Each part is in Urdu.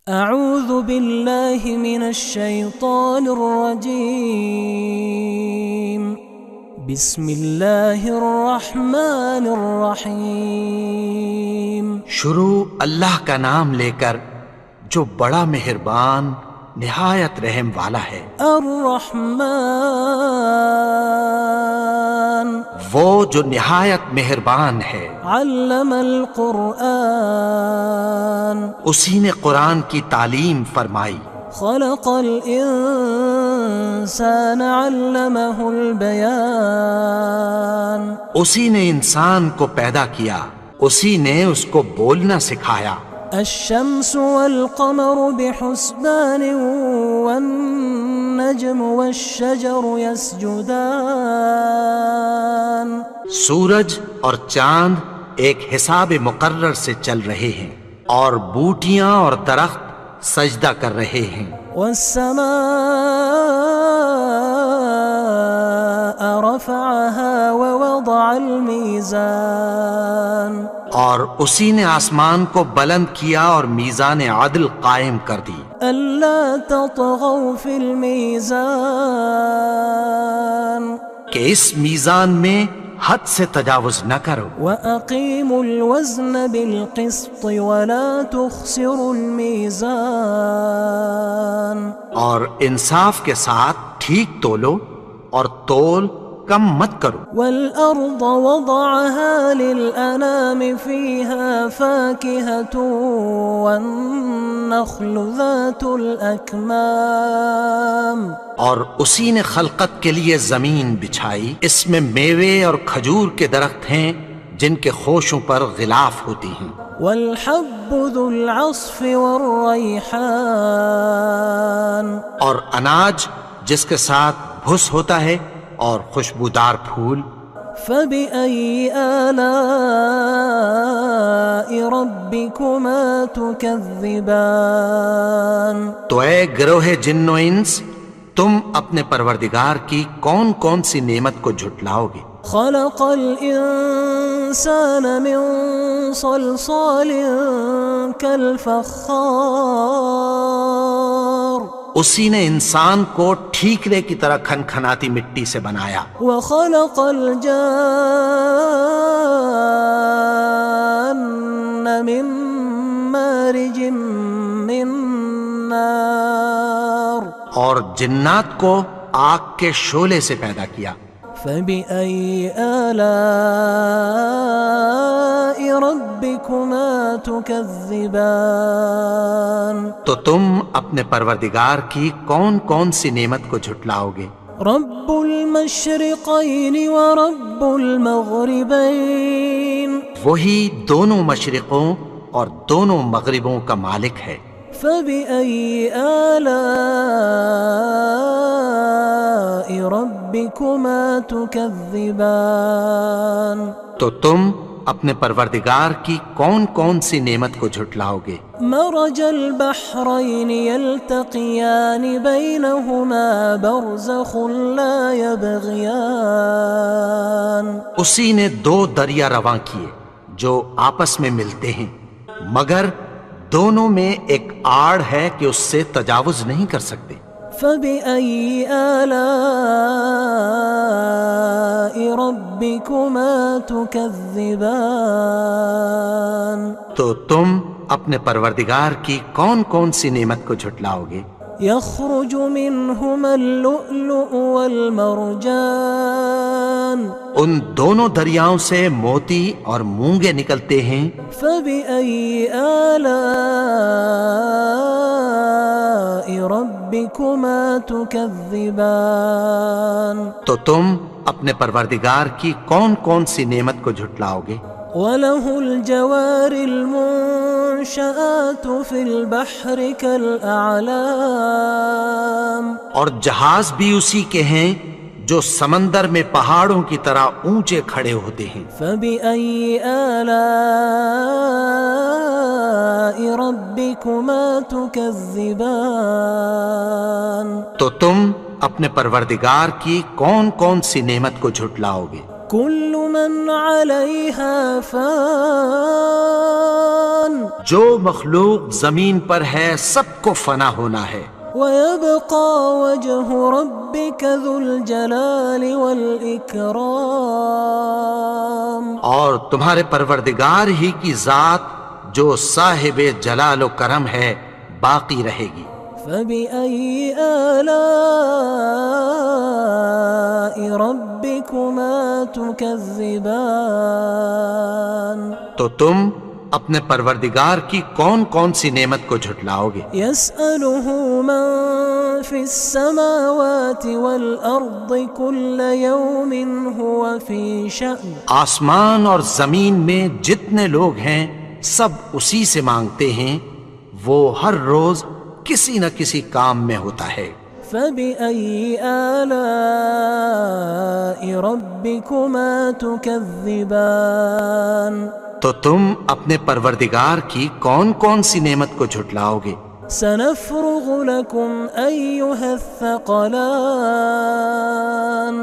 اعوذ باللہ من الشیطان الرجیم بسم اللہ الرحمن الرحیم شروع اللہ کا نام لے کر جو بڑا مہربان نہایت رحم والا ہے۔ الرحمن وہ جو نہایت مہربان ہے۔ علم القرآن اسی نے قرآن کی تعلیم فرمائی۔ خلق الانسان علمہ البیان اسی نے انسان کو پیدا کیا، اسی نے اس کو بولنا سکھایا۔ الشمس والقمر بحسبان والنجم والشجر يسجدان سورج اور چاند ایک حساب مقرر سے چل رہے ہیں، اور بوٹیاں اور درخت سجدہ کر رہے ہیں۔ والسماء رفعها ووضع الميزان اور اسی نے آسمان کو بلند کیا اور میزان عدل قائم کر دی۔ ألا تطغوا في الميزان کہ اس میزان میں حد سے تجاوز نہ کرو۔ وأقيموا الوزن بالقسط ولا تخسروا الميزان اور انصاف کے ساتھ ٹھیک تولو اور تول کم مت کرو۔ والأرض وضعها للأنام فيها فاكهة والنخل ذات الأكمام اور اسی نے خلقت کے لیے زمین بچھائی، اس میں میوے اور کھجور کے درخت ہیں جن کے خوشوں پر غلاف ہوتی ہیں۔ والحب ذو العصف والریحان اور اناج جس کے ساتھ بھس ہوتا ہے اور خوشبودار پھول۔ فبأي آلاء ربكما تكذبان تو اے گروہ جن و انس، تم اپنے پروردگار کی کون کون سی نعمت کو جھٹلاؤ گے؟ خلق الإنسان من صلصال كالفخار اسی نے انسان کو ٹھیکرے کی طرح کھنکھناتی مٹی سے بنایا۔ وخلق الجان من مارج من نار اور جنات کو آگ کے شعلے سے پیدا کیا۔ فبأي آلاء ربكما تكذبان تو تم اپنے پروردگار کی کون کون سی نعمت کو جھٹلاؤ گے؟ رب المشرقين ورب المغربين وہی دونوں مشرقوں اور دونوں مغربوں کا مالک ہے۔ فبأي آلاء ربكما تكذبان تو تم اپنے پروردگار کی کون کون سی نعمت کو جھٹلاؤ گے؟ مرج البحرين يلتقيان بينهما برزخ لا يبغيان اسی نے دو دریا رواں کیے جو آپس میں ملتے ہیں، مگر دونوں میں ایک آڑ ہے کہ اس سے تجاوز نہیں کر سکتے۔ فبأي آلاء ربكما تكذبان تو تم اپنے پروردگار کی کون کون سی نعمت کو جھٹلاؤ گے؟ يخرج منهما اللؤلؤ والمرجان ان دونوں دریاؤں سے موتی اور مونگے نکلتے ہیں۔ فبأي آلاء ربكما تكذبان تو تم اپنے پروردگار کی کون کون سی نعمت کو جھٹلاؤ گے؟ وله الجوار المنشآت في البحر كالأعلام اور جہاز بھی اسی کے ہیں جو سمندر میں پہاڑوں کی طرح اونچے کھڑے ہوتے ہیں۔ فبأي آلاء ربكما تكذبان تو تم اپنے پروردگار کی کون کون سی نعمت کو جھٹلاؤ گے؟ كل من عليها فان جو مخلوق زمین پر ہے سب کو فنا ہونا ہے، ويبقى وجه ربك ذو الجلال والإكرام اور تمہارے پروردگار ہی کی ذات جو صاحب جلال و کرم ہے باقی رہے گی۔ فبأي آلاء ربكما تكذبان تو تم اپنے پروردگار کی کون کون سی نعمت کو جھٹلاؤ گے؟ يسأله من في السماوات والأرض كل يوم هو في شأن آسمان اور زمین میں جتنے لوگ ہیں سب اسی سے مانگتے ہیں، وہ ہر روز کسی نہ کسی کام میں ہوتا ہے۔ فبأي آلاء ربكما تكذبان تو تم اپنے پروردگار کی کون کون سی نعمت کو جھٹلاؤ گے؟ سنفرغ لكم أيها الثقلان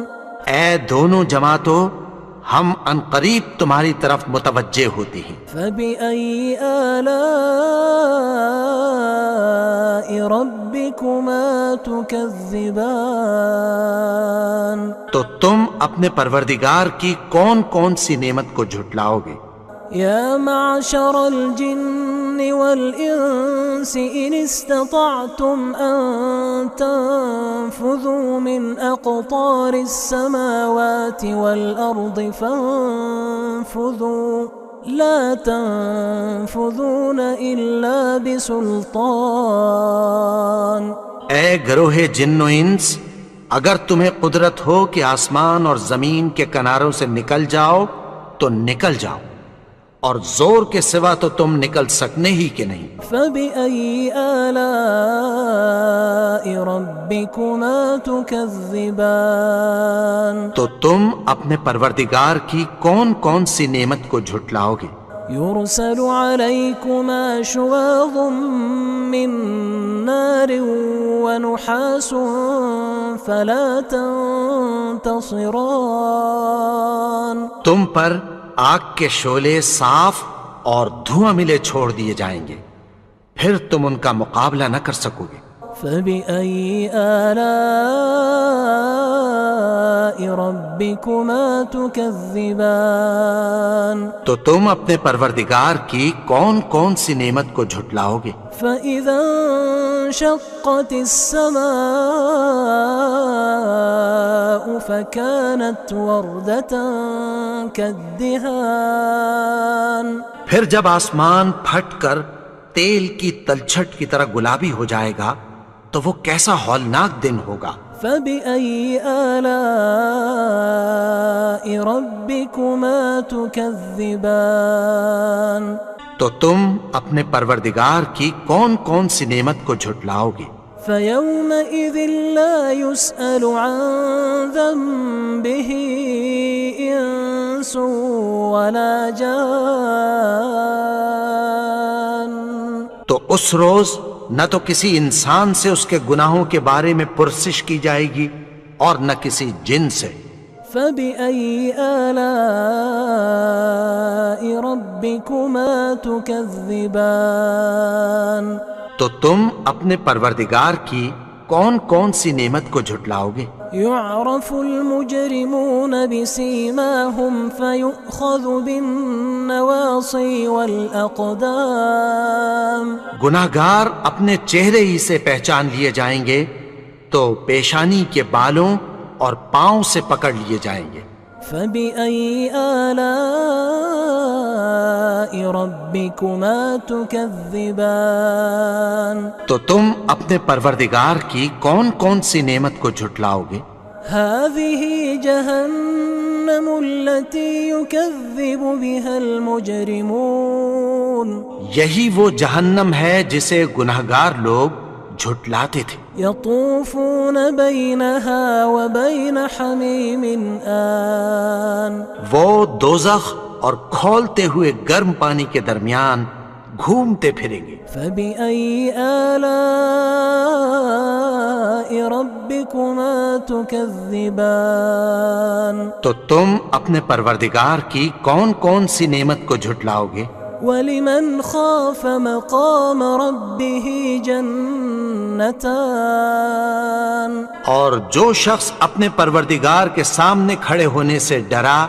اے دونوں جماعتوں، ہم عنقریب تمہاری طرف متوجہ ہوتے ہیں۔ فبأي آلاء ربكما تكذبان تو تم اپنے پروردگار کی کون کون سی نعمت کو جھٹلاؤ گے؟ يا معشر الجن والإنس إن استطعتم أن تنفذوا من أقطار السماوات والأرض فانفذوا لا تنفذون إلا بسلطان اے گروہ جن و انس، اگر تمہیں قدرت ہو کہ آسمان اور زمین کے کناروں سے نکل جاؤ تو نکل جاؤ، اور زور کے سوا تو تم نکل سکنے ہی کہ نہیں۔ فبأي آلاء ربكما تكذبان تو تم اپنے پروردگار کی کون کون سی نعمت کو جھٹلاؤ گے؟ يرسل عليكما شواظ من نار ونحاس فلا تنتصران تم پر آگ کے شعلے صاف اور دھواں ملے چھوڑ دیے جائیں گے، پھر تم ان کا مقابلہ نہ کر سکو گے۔ فبأي آلاء ربكما تكذبان تو تم اپنے پروردگار کی کون کون سی نعمت کو جھٹلاؤ گے؟ فإذا انشقت السماء فكانت وردة كالدهان پھر جب آسمان پھٹ کر تیل کی تلچھٹ کی طرح گلابی ہو جائے گا تو وہ کیسا ہولناک دن ہوگا۔ فبأي آلاء ربكما تكذبان تو تم اپنے پروردگار کی کون کون سی نعمت کو جھٹلاؤ گے؟ فيومئذ لا يسأل عن ذنبه إنس ولا جان تو اس روز نہ تو کسی انسان سے اس کے گناہوں کے بارے میں پرسش کی جائے گی اور نہ کسی جن سے۔ فبأي آلاء ربكما تكذبان تو تم اپنے پروردگار کی کون کون سی نعمت کو جھٹلاؤ گے؟ يعرف المجرمون بسيماهم فيؤخذ بالنواصي والأقدام گناہگار اپنے چہرے ہی سے پہچان لیے جائیں گے تو پیشانی کے بالوں اور پاؤں سے پکڑ لیے جائیں گے۔ فبأي آلاء ربكما تكذبان تو تم اپنے پروردگار کی کون کون سی نعمت کو جھٹلاؤ گے؟ هذه جهنم التي يكذب بها المجرمون یہی وہ جہنم ہے جسے گناہگار لوگ جھٹلاتے تھے۔ يطوفون بينها وبين حميم آن وہ دوزخ اور کھولتے ہوئے گرم پانی کے درمیان گھومتے پھریں گے۔ فبأي آلاء ربكما تكذبان تو تم اپنے پروردگار کی کون کون سی نعمت کو جھٹلاؤ گے؟ ولمن خاف مقام ربه جنتان اور جو شخص اپنے پروردگار کے سامنے کھڑے ہونے سے ڈرا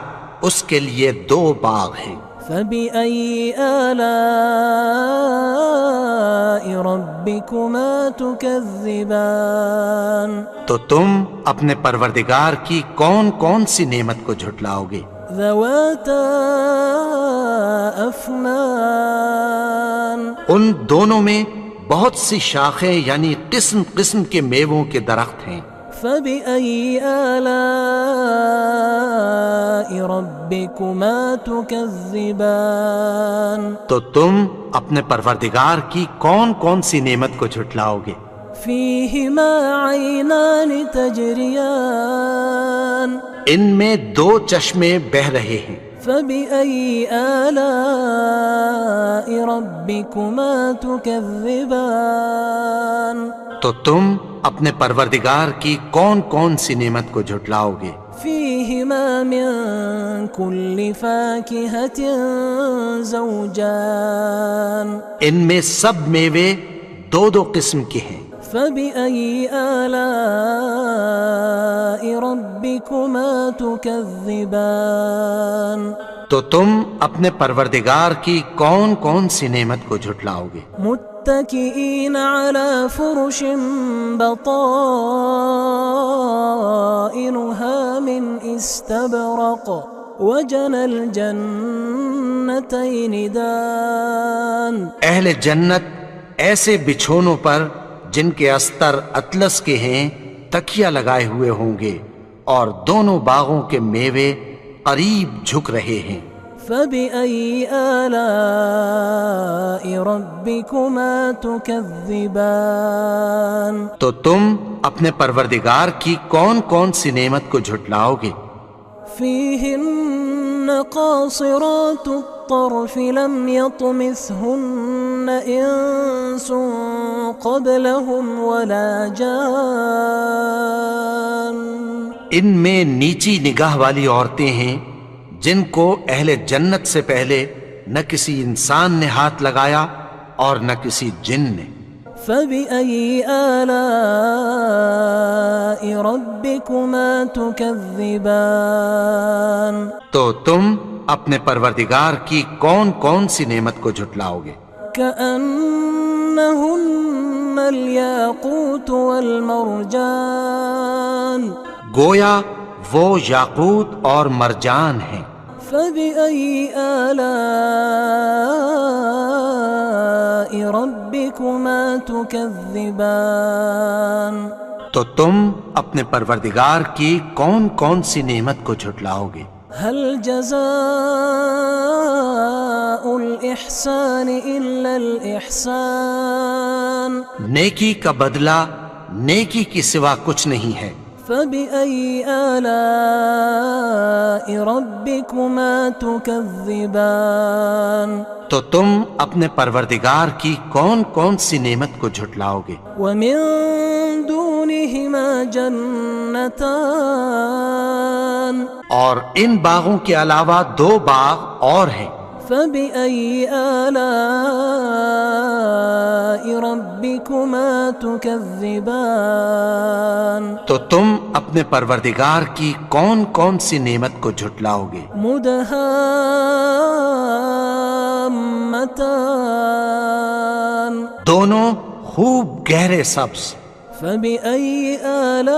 اس کے لیے 2 باغ ہیں۔ فبأي آلاء ربكما تكذبان تو تم اپنے پروردگار کی کون کون سی نعمت کو جھٹلاؤ گے؟ ذواتا افنان ان دونوں میں بہت سی شاخیں یعنی قسم قسم کے میووں کے درخت ہیں۔ فبأي آلاء ربكما تكذبان تو تم اپنے پروردگار کی کون کون سی نعمت کو جھٹلاؤ گے؟ فيهما عينان تجريان ان میں 2 چشمے بہ رہے ہیں۔ فبأي آلاء ربكما تكذبان تو تم اپنے پروردگار کی کون کون سی نعمت کو جھٹلاؤ گے؟ فيهما من كل فاكهة زوجان ان میں سب میوے 2 قسم کے ہیں۔ فبأي آلاء ربكما تكذبان تو تم اپنے پروردگار کی کون کون سی نعمت کو جھٹلاؤ گے؟ متكئين على فرش بطائنها من استبرق وجنى الجنتين دان اہل جنت ایسے بچھونوں پر جن کے استر اطلس کے ہیں تکیہ لگائے ہوئے ہوں گے اور دونوں باغوں کے میوے قریب جھک رہے ہیں۔ فبأي آلاء ربكما تكذبان تو تم اپنے پروردگار کی کون کون سی نعمت کو جھٹلاؤ گے؟ فيهن قاصرات الطرف لم يطمثهن إنس قبلهم ولا جان ان میں نیچی نگاہ والی عورتیں ہیں جن کو اہل جنت سے پہلے نہ کسی انسان نے ہاتھ لگایا اور نہ کسی جن نے۔ فبأي آلاء ربكما تكذبان تو تم اپنے پروردگار کی کون کون سی نعمت کو جھٹلاؤ گے؟ كأنهن الياقوت والمرجان گویا وہ یاقوت اور مرجان ہیں۔ فبأي آلاء ربكما تكذبان تو تم اپنے پروردگار کی کون کون سی نعمت کو جھٹلاؤ گے؟ هل جزاء الإحسان إلا الإحسان نیکی کا بدلہ نیکی کی سوا کچھ نہیں ہے۔ فبأي آلاء ربكما تكذبان تو تم اپنے پروردگار کی کون کون سی نعمت کو جھٹلاؤ گے؟ ومن دونهما جنتان اور ان باغوں کے علاوہ 2 باغ اور ہیں۔ فبأي آلاء ربكما تكذبان تو تم اپنے پروردگار کی کون کون سی نعمت کو جھٹلاؤ گے؟ مدهامتان دونوں خوب گہرے سبز۔ فبأي آلاء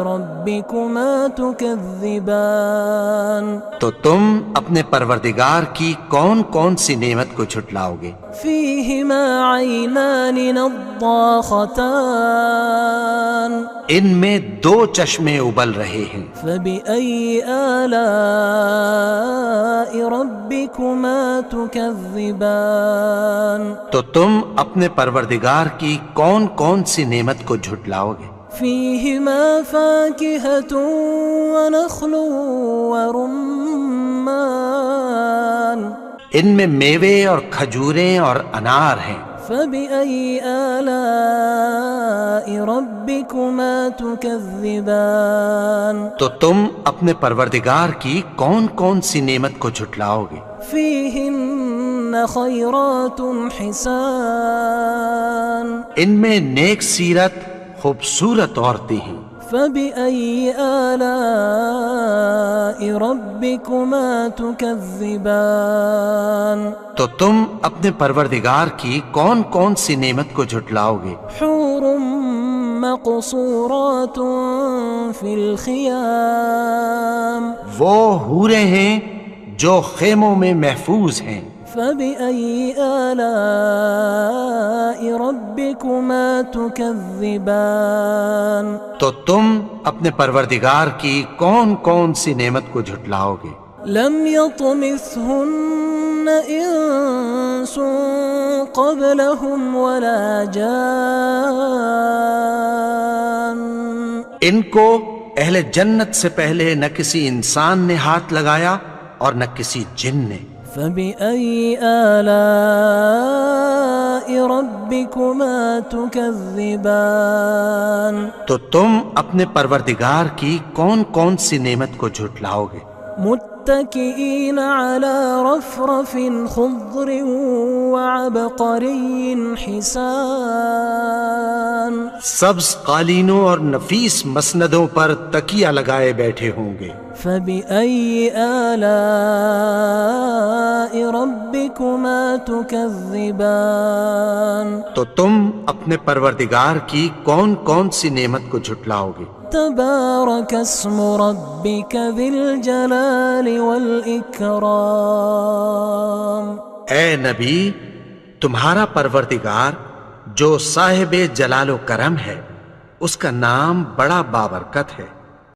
ربكما تكذبان تو تم اپنے پروردگار کی کون کون سی نعمت کو جھٹلاؤ گے؟ فيهما عينان نضاختان ان میں 2 چشمے ابل رہے ہیں۔ فبأي آلاء ربكما تكذبان تو تم اپنے پروردگار کی کون کون سی نعمت کو جھٹلاؤ گے؟ فيهما فاكهة ونخل ورمان ان میں میوے اور کھجوریں اور انار ہیں۔ فبأي آلاء ربكما تكذبان تو تم اپنے پروردگار کی کون کون سی نعمت کو جھٹلاؤ گے؟ فيهن خيرات حسان ان میں نیک سیرت خوبصورت عورتیں ہیں۔ فبأي آلاء ربكما تكذبان تو تم اپنے پروردگار کی کون کون سی نعمت کو جھٹلاؤ گے؟ حور مقصورات في الخيام وہ حوریں ہیں جو خیموں میں محفوظ ہیں۔ فبأي آلاء ربكما تكذبان تو تم اپنے پروردگار کی کون کون سی نعمت کو جھٹلاؤ گے؟ لم يطمثهن إنس قبلهم ولا جان ان کو اہل جنت سے پہلے نہ کسی انسان نے ہاتھ لگایا اور نہ کسی جن نے۔ فبأي آلاء ربكما تكذبان تو تم اپنے پروردگار کی کون کون سی نعمت کو جھٹلاؤ گے؟ متكئين على رفرف خضر وعبقري حسان سبز قالینوں اور نفیس مسندوں پر تکیہ لگائے بیٹھے ہوں گے۔ فبأي آلاء ربكما تكذبان تو تم اپنے پروردگار کی کون کون سی نعمت کو جھٹلاؤ گے؟ تبارك اسم ربك ذي الجلال والإكرام اے نبی، تمہارا پروردگار جو صاحب جلال و کرم ہے، اس کا نام بڑا بابرکت ہے۔